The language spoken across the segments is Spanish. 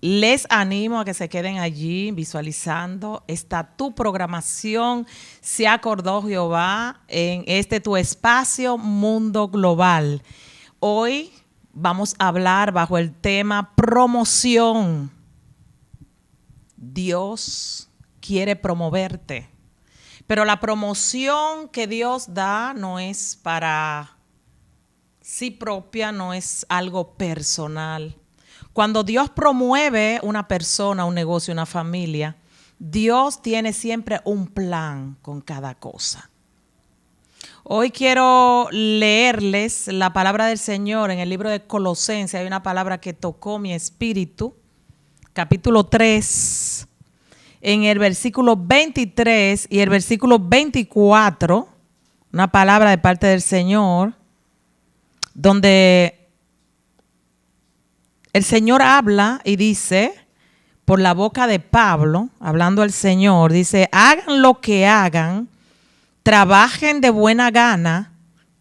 Les animo a que se queden allí visualizando. Está tu programación, Se acordó Jehová, en este tu espacio Mundo Global. Hoy vamos a hablar bajo el tema promoción. Dios quiere promoverte, pero la promoción que Dios da no es para sí propia, no es algo personal. Cuando Dios promueve una persona, un negocio, una familia, Dios tiene siempre un plan con cada cosa. Hoy quiero leerles la palabra del Señor en el libro de Colosenses. Hay una palabra que tocó mi espíritu, capítulo 3, en el versículo 23 y el versículo 24, una palabra de parte del Señor, donde el Señor habla y dice, por la boca de Pablo, hablando al Señor, dice, hagan lo que hagan, trabajen de buena gana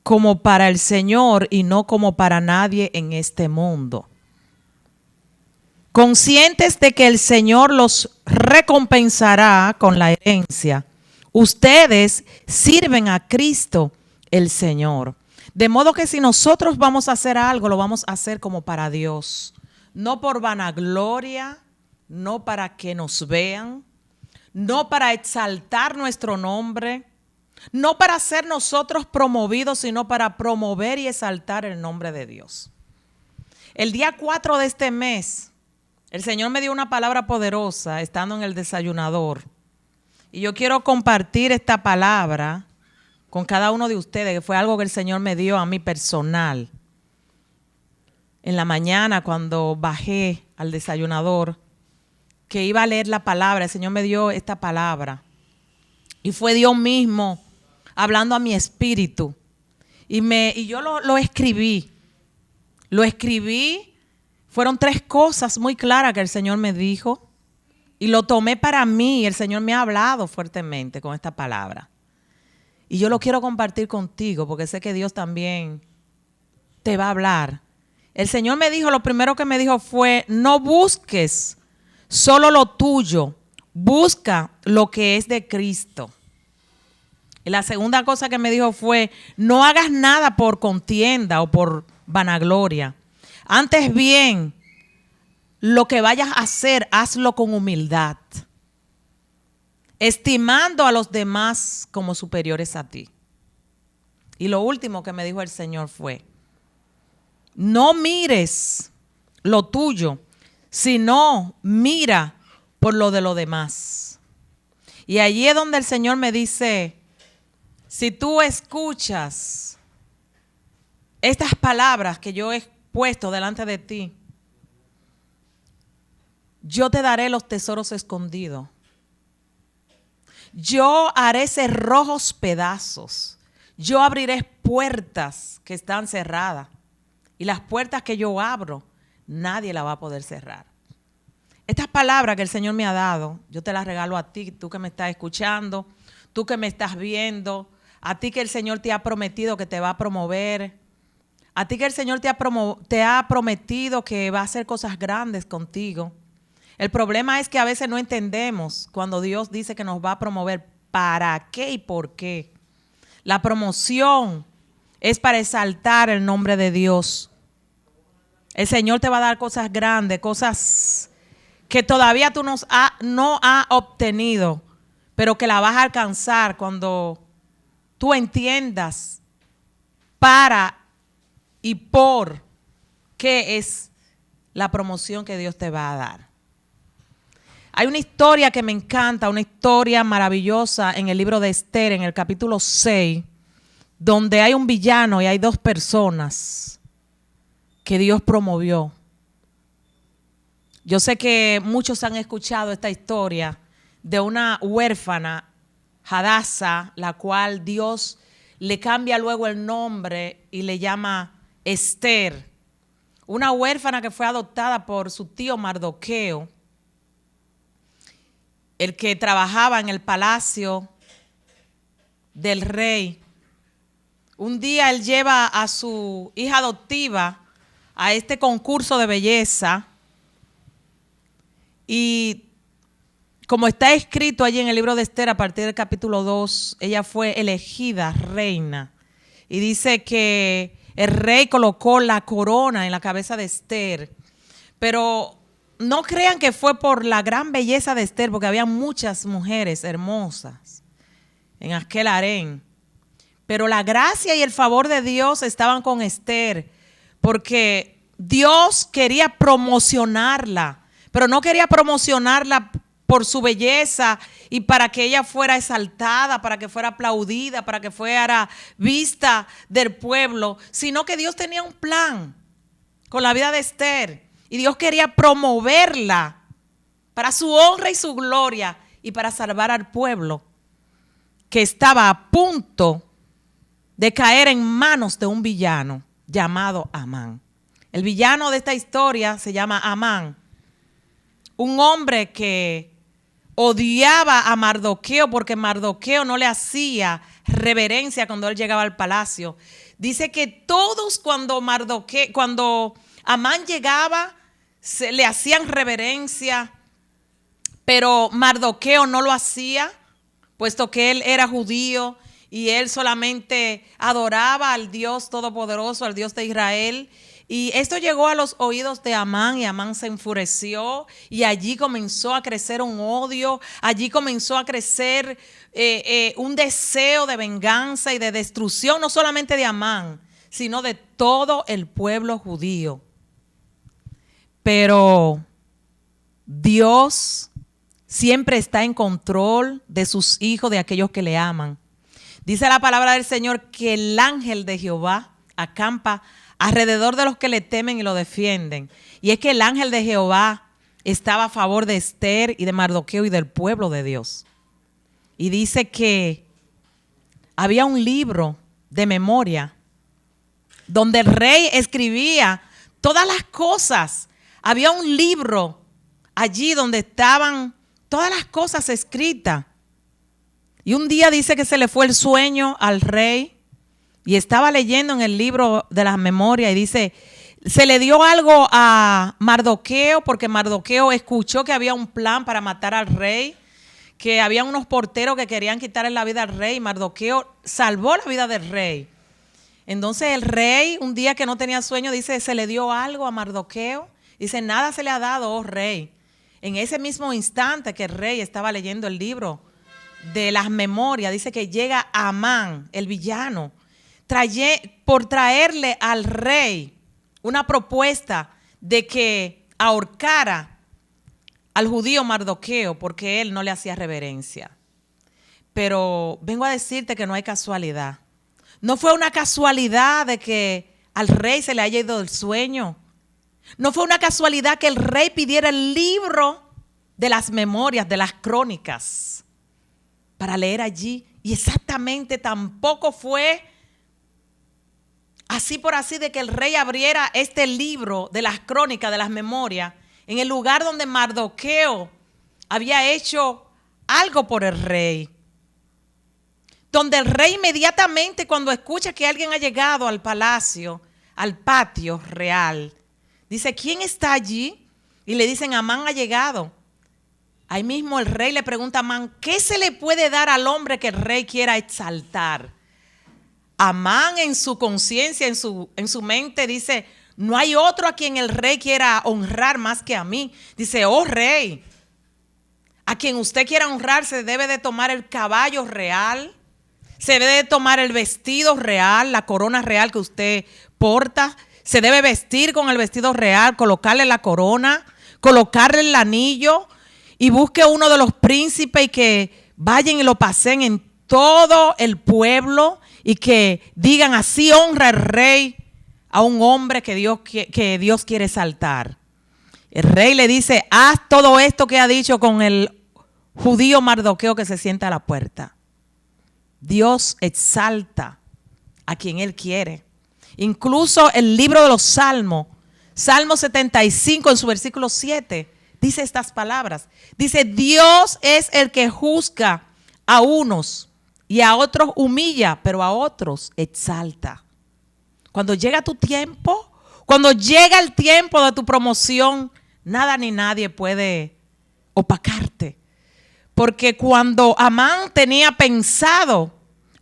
como para el Señor y no como para nadie en este mundo. Conscientes de que el Señor los recompensará con la herencia. Ustedes sirven a Cristo el Señor. De modo que si nosotros vamos a hacer algo, lo vamos a hacer como para Dios. No por vanagloria, no para que nos vean, no para exaltar nuestro nombre, no para ser nosotros promovidos, sino para promover y exaltar el nombre de Dios. El día 4 de este mes, el Señor me dio una palabra poderosa estando en el desayunador. Y yo quiero compartir esta palabra con cada uno de ustedes, que fue algo que el Señor me dio a mí personal. En la mañana, cuando bajé al desayunador, que iba a leer la palabra, el Señor me dio esta palabra. Y fue Dios mismo hablando a mi espíritu. Y yo lo escribí. Lo escribí. Fueron 3 cosas muy claras que el Señor me dijo. Y lo tomé para mí. El Señor me ha hablado fuertemente con esta palabra. Y yo lo quiero compartir contigo porque sé que Dios también te va a hablar. El Señor me dijo, lo primero que me dijo fue, no busques solo lo tuyo, busca lo que es de Cristo. Y la segunda cosa que me dijo fue, no hagas nada por contienda o por vanagloria. Antes bien, lo que vayas a hacer, hazlo con humildad, estimando a los demás como superiores a ti. Y lo último que me dijo el Señor fue, no mires lo tuyo, sino mira por lo de los demás. Y allí es donde el Señor me dice, si tú escuchas estas palabras que yo he puesto delante de ti, yo te daré los tesoros escondidos. Yo haré cerrojos pedazos. Yo abriré puertas que están cerradas. Y las puertas que yo abro, nadie las va a poder cerrar. Estas palabras que el Señor me ha dado, yo te las regalo a ti, tú que me estás escuchando, tú que me estás viendo, a ti que el Señor te ha prometido que te va a promover, a ti que el Señor te ha prometido que va a hacer cosas grandes contigo. El problema es que a veces no entendemos cuando Dios dice que nos va a promover para qué y por qué. La promoción es para exaltar el nombre de Dios. El Señor te va a dar cosas grandes, cosas que todavía tú no has obtenido, pero que la vas a alcanzar cuando tú entiendas para y por qué es la promoción que Dios te va a dar. Hay una historia que me encanta, una historia maravillosa en el libro de Esther, en el capítulo 6, donde hay un villano y hay 2 personas que Dios promovió. Yo sé que muchos han escuchado esta historia de una huérfana, Hadasa, la cual Dios le cambia luego el nombre y le llama Esther. Una huérfana que fue adoptada por su tío Mardoqueo, el que trabajaba en el palacio del rey. Un día él lleva a su hija adoptiva a este concurso de belleza Y como está escrito allí en el libro de Esther, a partir del capítulo 2, ella fue elegida reina. Y dice que el rey colocó la corona en la cabeza de Esther. Pero no crean que fue por la gran belleza de Esther, porque había muchas mujeres hermosas en aquel harén. Pero la gracia y el favor de Dios estaban con Esther, porque Dios quería promocionarla, pero no quería promocionarla por su belleza y para que ella fuera exaltada, para que fuera aplaudida, para que fuera vista del pueblo, sino que Dios tenía un plan con la vida de Esther y Dios quería promoverla para su honra y su gloria y para salvar al pueblo que estaba a punto de caer en manos de un villano llamado Amán. El villano de esta historia se llama Amán, un hombre que odiaba a Mardoqueo porque Mardoqueo no le hacía reverencia cuando él llegaba al palacio. Dice que todos cuando Amán llegaba le hacían reverencia, pero Mardoqueo no lo hacía, puesto que él era judío y él solamente adoraba al Dios Todopoderoso, al Dios de Israel. Y esto llegó a los oídos de Amán y Amán se enfureció y allí comenzó a crecer un odio, allí comenzó a crecer un deseo de venganza y de destrucción, no solamente de Amán, sino de todo el pueblo judío. Pero Dios siempre está en control de sus hijos, de aquellos que le aman. Dice la palabra del Señor que el ángel de Jehová acampa alrededor de los que le temen y lo defienden. Y es que el ángel de Jehová estaba a favor de Esther y de Mardoqueo y del pueblo de Dios. Y dice que había un libro de memoria donde el rey escribía todas las cosas. Había un libro allí donde estaban todas las cosas escritas. Y un día dice que se le fue el sueño al rey y estaba leyendo en el libro de las memorias y dice, se le dio algo a Mardoqueo porque Mardoqueo escuchó que había un plan para matar al rey, que había unos porteros que querían quitarle la vida al rey. Mardoqueo salvó la vida del rey. Entonces el rey, un día que no tenía sueño, dice, se le dio algo a Mardoqueo. Dice, nada se le ha dado, oh rey. En ese mismo instante que el rey estaba leyendo el libro de las memorias, dice que llega Amán, el villano, por traerle al rey una propuesta de que ahorcara al judío Mardoqueo porque él no le hacía reverencia. Pero vengo a decirte que no hay casualidad. No fue una casualidad de que al rey se le haya ido el sueño. No fue una casualidad que el rey pidiera el libro de las memorias, de las crónicas, para leer allí. Y exactamente tampoco fue así por así de que el rey abriera este libro de las crónicas, de las memorias, en el lugar donde Mardoqueo había hecho algo por el rey. Donde el rey inmediatamente cuando escucha que alguien ha llegado al palacio, al patio real, dice, ¿quién está allí? Y le dicen, Amán ha llegado. Ahí mismo el rey le pregunta a Amán, ¿qué se le puede dar al hombre que el rey quiera exaltar? Amán en su conciencia, en su mente dice, no hay otro a quien el rey quiera honrar más que a mí. Dice, oh rey, a quien usted quiera honrar se debe de tomar el caballo real, se debe de tomar el vestido real, la corona real que usted porta, se debe vestir con el vestido real, colocarle la corona, colocarle el anillo y busque uno de los príncipes y que vayan y lo pasen en todo el pueblo y que digan, así honra el rey a un hombre que Dios quiere exaltar. El rey le dice, haz todo esto que ha dicho con el judío Mardoqueo que se sienta a la puerta. Dios exalta a quien Él quiere. Incluso el libro de los Salmos, Salmo 75 en su versículo 7, dice estas palabras. Dice, Dios es el que juzga a unos y a otros humilla, pero a otros exalta. Cuando llega tu tiempo, cuando llega el tiempo de tu promoción, nada ni nadie puede opacarte. Porque cuando Amán tenía pensado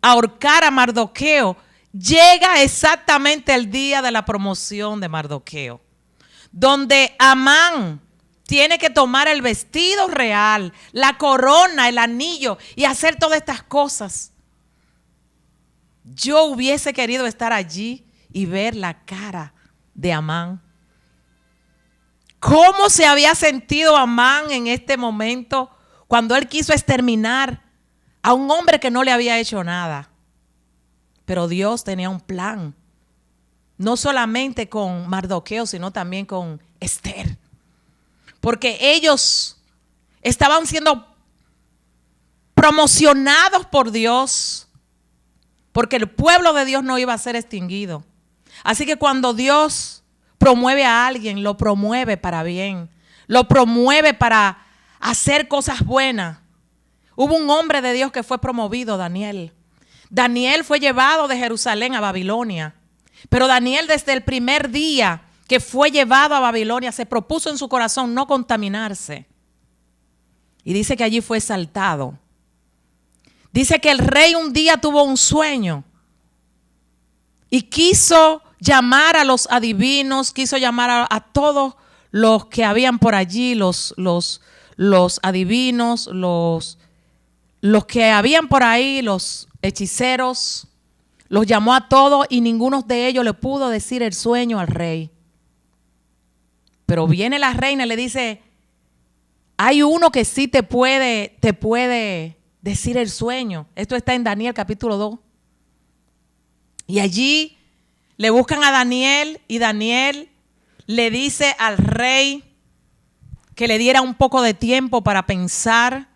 ahorcar a Mardoqueo, llega exactamente el día de la promoción de Mardoqueo, donde Amán tiene que tomar el vestido real, la corona, el anillo y hacer todas estas cosas. Yo hubiese querido estar allí y ver la cara de Amán. ¿Cómo se había sentido Amán en este momento cuando él quiso exterminar a un hombre que no le había hecho nada? Pero Dios tenía un plan, no solamente con Mardoqueo, sino también con Esther. Porque ellos estaban siendo promocionados por Dios, porque el pueblo de Dios no iba a ser extinguido. Así que cuando Dios promueve a alguien, lo promueve para bien, lo promueve para hacer cosas buenas. Hubo un hombre de Dios que fue promovido, Daniel. Daniel fue llevado de Jerusalén a Babilonia. Pero Daniel, desde el primer día que fue llevado a Babilonia, se propuso en su corazón no contaminarse. Y dice que allí fue exaltado. Dice que el rey un día tuvo un sueño y quiso llamar a los adivinos, quiso llamar a todos los que habían por allí, los adivinos, los que habían por ahí, los hechiceros, los llamó a todos y ninguno de ellos le pudo decir el sueño al rey. Pero viene la reina y le dice, hay uno que sí te puede decir el sueño. Esto está en Daniel capítulo 2. Y allí le buscan a Daniel y Daniel le dice al rey que le diera un poco de tiempo para pensar,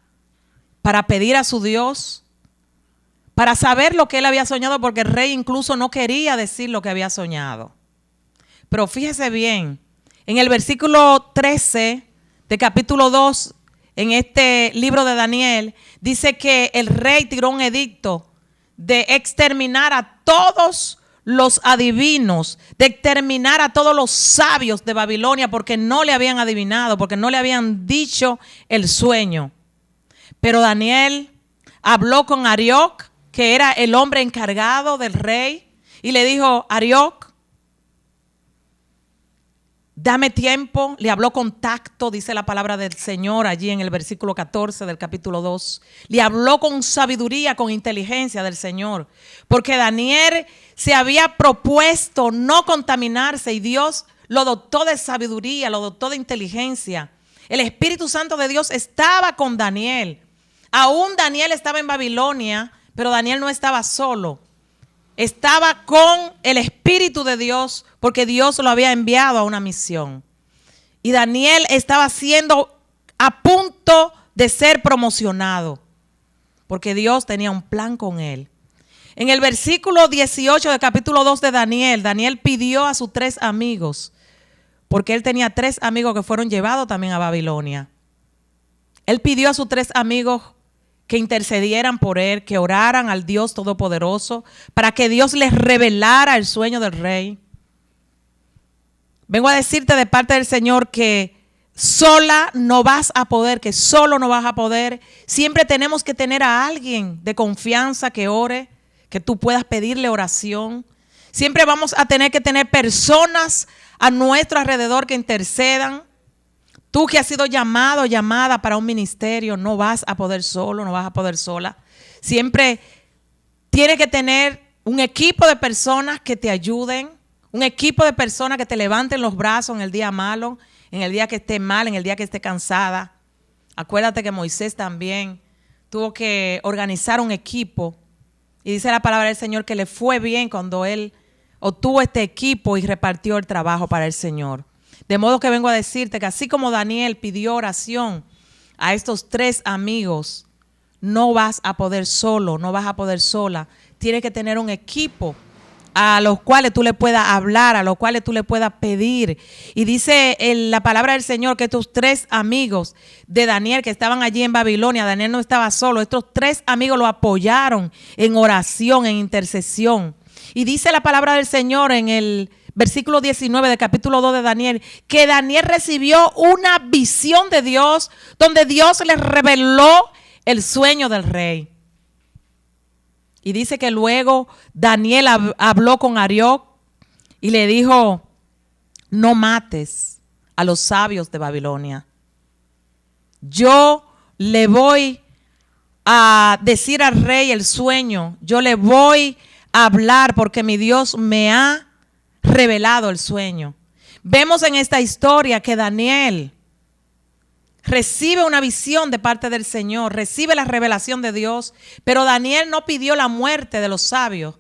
para pedir a su Dios, para saber lo que él había soñado, porque el rey incluso no quería decir lo que había soñado. Pero fíjese bien, en el versículo 13 de capítulo 2, en este libro de Daniel, dice que el rey tiró un edicto de exterminar a todos los adivinos, de exterminar a todos los sabios de Babilonia, porque no le habían adivinado, porque no le habían dicho el sueño. Pero Daniel habló con Arioc, que era el hombre encargado del rey, y le dijo, Arioc, dame tiempo. Le habló con tacto, dice la palabra del Señor allí en el versículo 14 del capítulo 2. Le habló con sabiduría, con inteligencia del Señor, porque Daniel se había propuesto no contaminarse y Dios lo dotó de sabiduría, lo dotó de inteligencia. El Espíritu Santo de Dios estaba con Daniel. Aún Daniel estaba en Babilonia, pero Daniel no estaba solo. Estaba con el Espíritu de Dios porque Dios lo había enviado a una misión. Y Daniel estaba siendo a punto de ser promocionado porque Dios tenía un plan con él. En el versículo 18 del capítulo 2 de Daniel, Daniel pidió a sus 3 amigos, porque él tenía 3 amigos que fueron llevados también a Babilonia. Él pidió a sus 3 amigos que intercedieran por él, que oraran al Dios Todopoderoso para que Dios les revelara el sueño del rey. Vengo a decirte de parte del Señor que sola no vas a poder, que solo no vas a poder. Siempre tenemos que tener a alguien de confianza que ore, que tú puedas pedirle oración. Siempre vamos a tener que tener personas a nuestro alrededor que intercedan. Tú que has sido llamado, llamada para un ministerio, no vas a poder solo, no vas a poder sola. Siempre tienes que tener un equipo de personas que te ayuden, un equipo de personas que te levanten los brazos en el día malo, en el día que esté mal, en el día que esté cansada. Acuérdate que Moisés también tuvo que organizar un equipo y dice la palabra del Señor que le fue bien cuando él obtuvo este equipo y repartió el trabajo para el Señor. De modo que vengo a decirte que así como Daniel pidió oración a estos 3 amigos, no vas a poder solo, no vas a poder sola. Tienes que tener un equipo a los cuales tú le puedas hablar, a los cuales tú le puedas pedir. Y dice la palabra del Señor que estos 3 amigos de Daniel que estaban allí en Babilonia, Daniel no estaba solo, estos 3 amigos lo apoyaron en oración, en intercesión. Y dice la palabra del Señor en el versículo 19 del capítulo 2 de Daniel, que Daniel recibió una visión de Dios donde Dios le reveló el sueño del rey. Y dice que luego Daniel habló con Arioc y le dijo: no mates a los sabios de Babilonia. Yo le voy a decir al rey el sueño. Yo le voy a hablar porque mi Dios me ha revelado el sueño. Vemos en esta historia que Daniel recibe una visión de parte del Señor, recibe la revelación de Dios, pero Daniel no pidió la muerte de los sabios.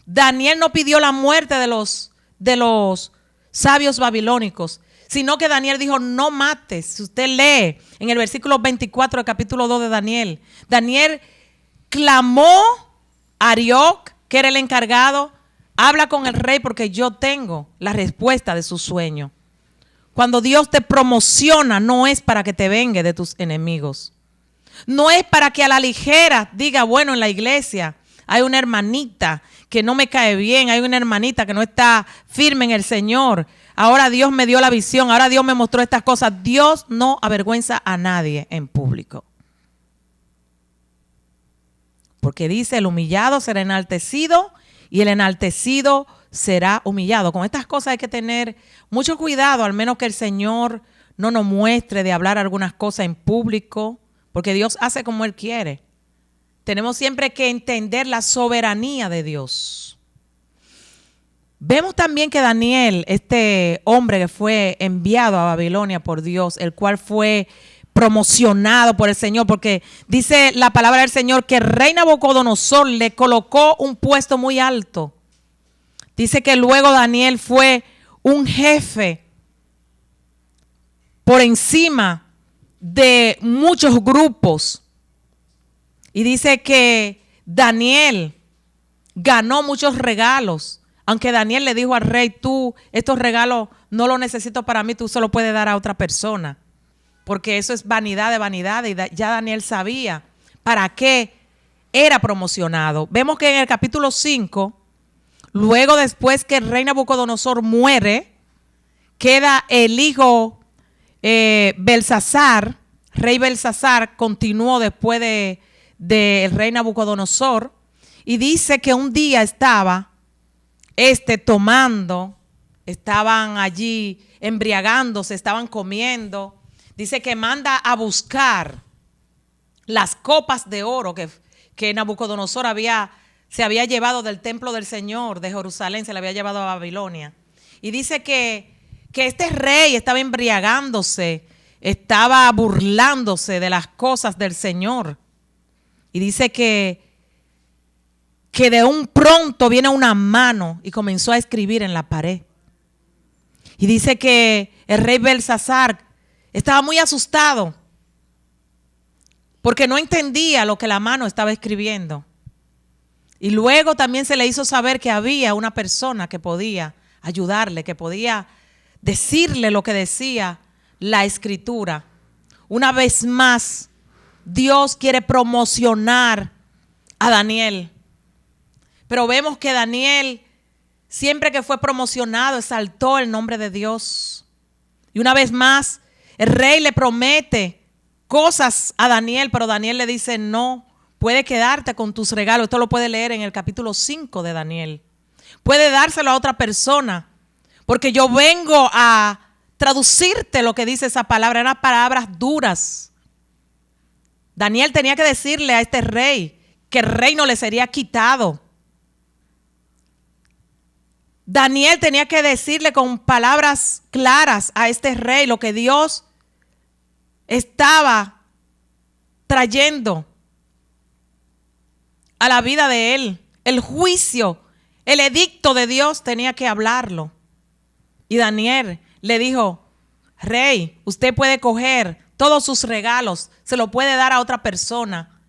Daniel no pidió la muerte de los sabios babilónicos, sino que Daniel dijo: no mates. Si usted lee en el versículo 24 del capítulo 2 de Daniel, Daniel clamó a Arioc, que era el encargado: habla con el rey porque yo tengo la respuesta de su sueño. Cuando Dios te promociona, no es para que te vengue de tus enemigos. No es para que a la ligera diga: bueno, en la iglesia hay una hermanita que no me cae bien, hay una hermanita que no está firme en el Señor. Ahora Dios me dio la visión, ahora Dios me mostró estas cosas. Dios no avergüenza a nadie en público. Porque dice: el humillado será enaltecido y el enaltecido será humillado. Con estas cosas hay que tener mucho cuidado, al menos que el Señor no nos muestre de hablar algunas cosas en público, porque Dios hace como Él quiere. Tenemos siempre que entender la soberanía de Dios. Vemos también que Daniel, este hombre que fue enviado a Babilonia por Dios, el cual fue promocionado por el Señor, porque dice la palabra del Señor que el rey Nabucodonosor le colocó un puesto muy alto. Dice que luego Daniel fue un jefe por encima de muchos grupos. Y dice que Daniel ganó muchos regalos. Aunque Daniel le dijo al rey: tú, estos regalos no los necesito para mí, tú se los puedes dar a otra persona. Porque eso es vanidad de vanidad. Y ya Daniel sabía para qué era promocionado. Vemos que en el capítulo 5, luego después que el rey Nabucodonosor muere, queda el hijo Belsasar. Rey Belsasar continuó después del rey Nabucodonosor. Y dice que un día estaba tomando, estaban allí embriagándose, estaban comiendo. Dice que manda a buscar las copas de oro que Nabucodonosor se había llevado del templo del Señor de Jerusalén, se le había llevado a Babilonia. Y dice que este rey estaba embriagándose, estaba burlándose de las cosas del Señor. Y dice que de un pronto viene una mano y comenzó a escribir en la pared. Y dice que el rey Belsasar estaba muy asustado porque no entendía lo que la mano estaba escribiendo. Y luego también se le hizo saber que había una persona que podía ayudarle, que podía decirle lo que decía la escritura. Una vez más, Dios quiere promocionar a Daniel. Pero vemos que Daniel, siempre que fue promocionado, exaltó el nombre de Dios. Y una vez más, el rey le promete cosas a Daniel, pero Daniel le dice: no, puede quedarte con tus regalos. Esto lo puede leer en el capítulo 5 de Daniel. Puede dárselo a otra persona, porque yo vengo a traducirte lo que dice esa palabra. Eran palabras duras. Daniel tenía que decirle a este rey que el reino le sería quitado. Daniel tenía que decirle con palabras claras a este rey lo que Dios estaba trayendo a la vida de él. El juicio, el edicto de Dios tenía que hablarlo. Y Daniel le dijo: rey, usted puede coger todos sus regalos, se lo puede dar a otra persona,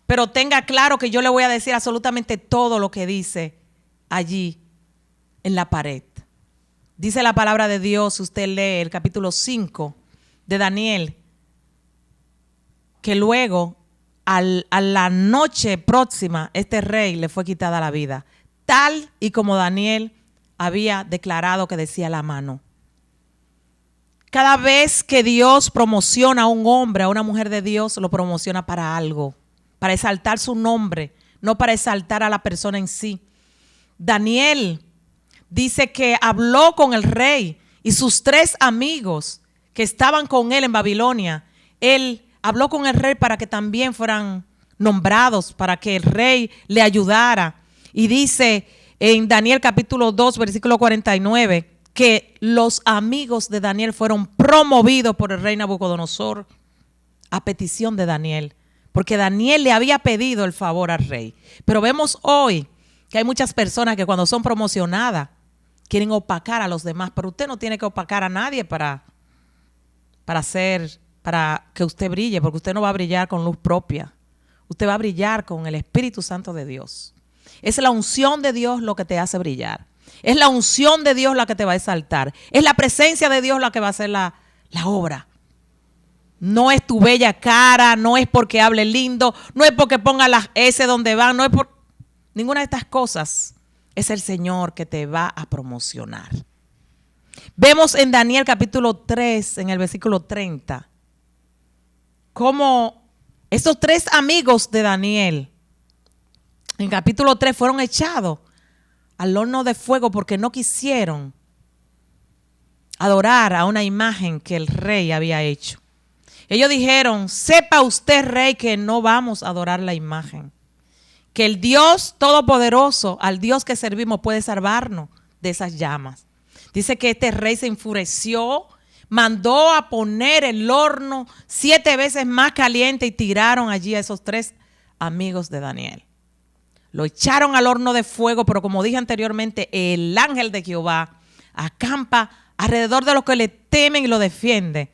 pero tenga claro que yo le voy a decir absolutamente todo lo que dice allí en la pared. Dice la palabra de Dios, si usted lee el capítulo 5 de Daniel, que luego a la noche próxima este rey le fue quitada la vida, tal y como Daniel había declarado que decía la mano. Cada vez que Dios promociona a un hombre, a una mujer de Dios, lo promociona para algo, para exaltar su nombre, no para exaltar a la persona en sí. Daniel dice que habló con el rey y sus 3 amigos que estaban con él en Babilonia. Él habló con el rey para que también fueran nombrados, para que el rey le ayudara. Y dice en Daniel capítulo 2, versículo 49, que los amigos de Daniel fueron promovidos por el rey Nabucodonosor a petición de Daniel, porque Daniel le había pedido el favor al rey. Pero vemos hoy que hay muchas personas que cuando son promocionadas quieren opacar a los demás, pero usted no tiene que opacar a nadie para que usted brille, porque usted no va a brillar con luz propia. Usted va a brillar con el Espíritu Santo de Dios. Es la unción de Dios lo que te hace brillar. Es la unción de Dios la que te va a exaltar. Es la presencia de Dios la que va a hacer la obra. No es tu bella cara, no es porque hable lindo, no es porque ponga las S donde van, no es por ninguna de estas cosas. Es el Señor que te va a promocionar. Vemos en Daniel capítulo 3, en el versículo 30, cómo estos 3 amigos de Daniel, en capítulo 3, fueron echados al horno de fuego porque no quisieron adorar a una imagen que el rey había hecho. Ellos dijeron: sepa usted, rey, que no vamos a adorar la imagen, que el Dios todopoderoso, al Dios que servimos, puede salvarnos de esas llamas. Dice que este rey se enfureció, mandó a poner el horno 7 veces más caliente y tiraron allí a esos 3 amigos de Daniel. Lo echaron al horno de fuego, pero como dije anteriormente, el ángel de Jehová acampa alrededor de los que le temen y lo defiende.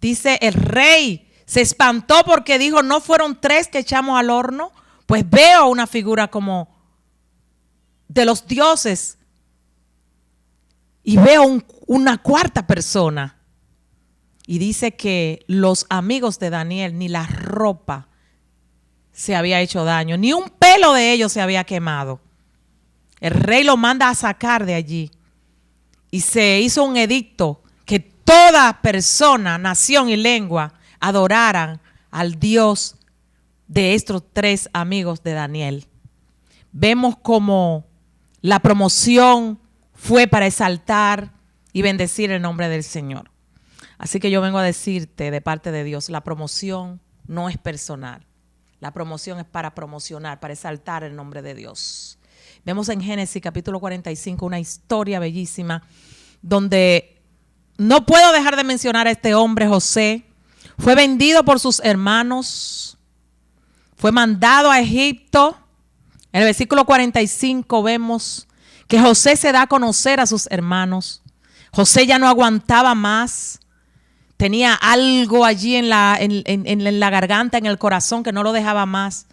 Dice, el rey se espantó porque dijo: ¿no fueron 3 que echamos al horno? Pues veo una figura como de los dioses y veo una 4ª persona. Y dice que los amigos de Daniel, ni la ropa se había hecho daño, ni un pelo de ellos se había quemado. El rey lo manda a sacar de allí y se hizo un edicto que toda persona, nación y lengua adoraran al Dios de estos 3 amigos de Daniel. Vemos como la promoción fue para exaltar y bendecir el nombre del Señor. Así que yo vengo a decirte de parte de Dios, la promoción no es personal. La promoción es para promocionar, para exaltar el nombre de Dios. Vemos en Génesis capítulo 45 una historia bellísima donde no puedo dejar de mencionar a este hombre, José. Fue vendido por sus hermanos, fue mandado a Egipto. En el versículo 45 vemos que José se da a conocer a sus hermanos. José ya no aguantaba más. Tenía algo allí en la garganta, en el corazón, que no lo dejaba más.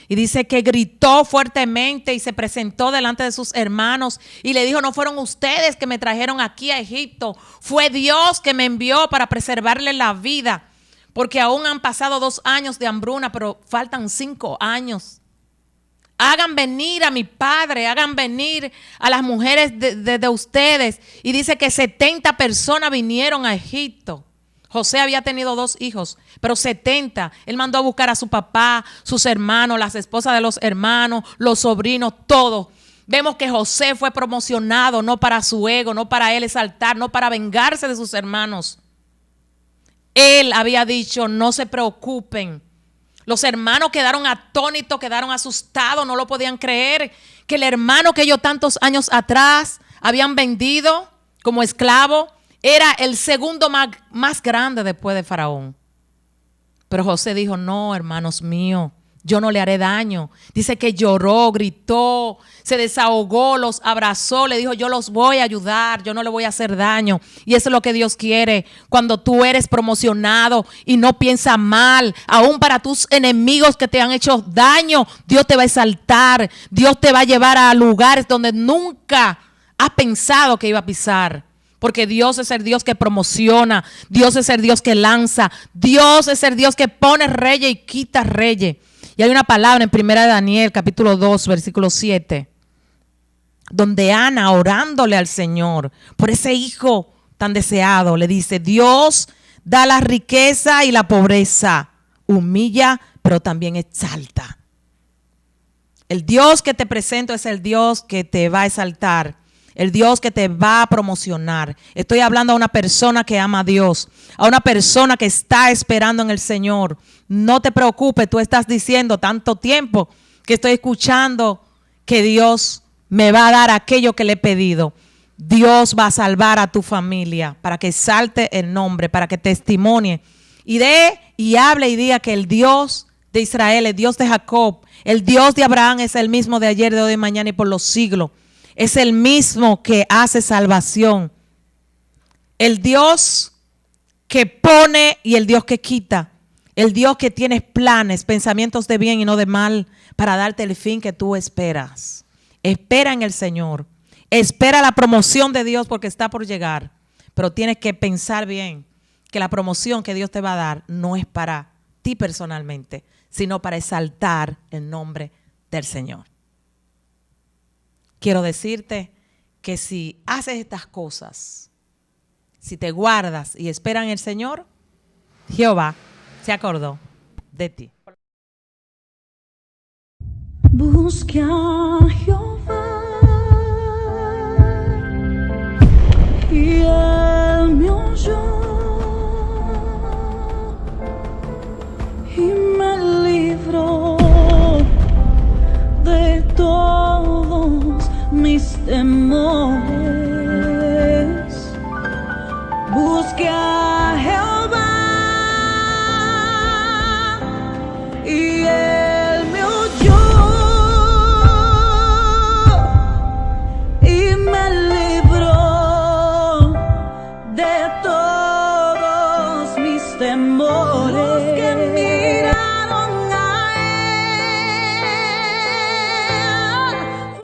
Y dice que gritó fuertemente y se presentó delante de sus hermanos y le dijo: no fueron ustedes que me trajeron aquí a Egipto, fue Dios que me envió para preservarle la vida, porque aún han pasado 2 años de hambruna, pero faltan 5 años. Hagan venir a mi padre, hagan venir a las mujeres de ustedes. Y dice que 70 personas vinieron a Egipto. José había tenido 2 hijos, pero 70. Él mandó a buscar a su papá, sus hermanos, las esposas de los hermanos, los sobrinos, todo. Vemos que José fue promocionado no para su ego, no para él exaltar, no para vengarse de sus hermanos. Él había dicho: no se preocupen. Los hermanos quedaron atónitos, quedaron asustados, no lo podían creer, que el hermano que ellos tantos años atrás habían vendido como esclavo era el segundo más grande después de Faraón. Pero José dijo: no, hermanos míos, yo no le haré daño. Dice que lloró, gritó, se desahogó, los abrazó, le dijo: yo los voy a ayudar, yo no le voy a hacer daño. Y eso es lo que Dios quiere. Cuando tú eres promocionado y no piensas mal, aún para tus enemigos que te han hecho daño, Dios te va a exaltar. Dios te va a llevar a lugares donde nunca has pensado que iba a pisar. Porque Dios es el Dios que promociona, Dios es el Dios que lanza, Dios es el Dios que pone reyes y quita reyes. Y hay una palabra en 1 Daniel capítulo 2 versículo 7 donde Ana, orándole al Señor por ese hijo tan deseado, le dice: Dios da la riqueza y la pobreza, humilla, pero también exalta. El Dios que te presento es el Dios que te va a exaltar, el Dios que te va a promocionar. Estoy hablando a una persona que ama a Dios, a una persona que está esperando en el Señor. No te preocupes, tú estás diciendo tanto tiempo que estoy escuchando que Dios me va a dar aquello que le he pedido. Dios va a salvar a tu familia para que salte el nombre, para que testimonie y dé y hable y diga que el Dios de Israel, el Dios de Jacob, el Dios de Abraham es el mismo de ayer, de hoy, de mañana y por los siglos. Es el mismo que hace salvación. El Dios que pone y el Dios que quita. El Dios que tiene planes, pensamientos de bien y no de mal para darte el fin que tú esperas. Espera en el Señor. Espera la promoción de Dios porque está por llegar. Pero tienes que pensar bien que la promoción que Dios te va a dar no es para ti personalmente, sino para exaltar el nombre del Señor. Quiero decirte que si haces estas cosas, si te guardas y esperas en el Señor, Jehová se acordó de ti. Busque a Jehová y Él me oyó y me libró de todos mis temores. Busque a Jehová y Él me oyó y me libró de todos mis temores.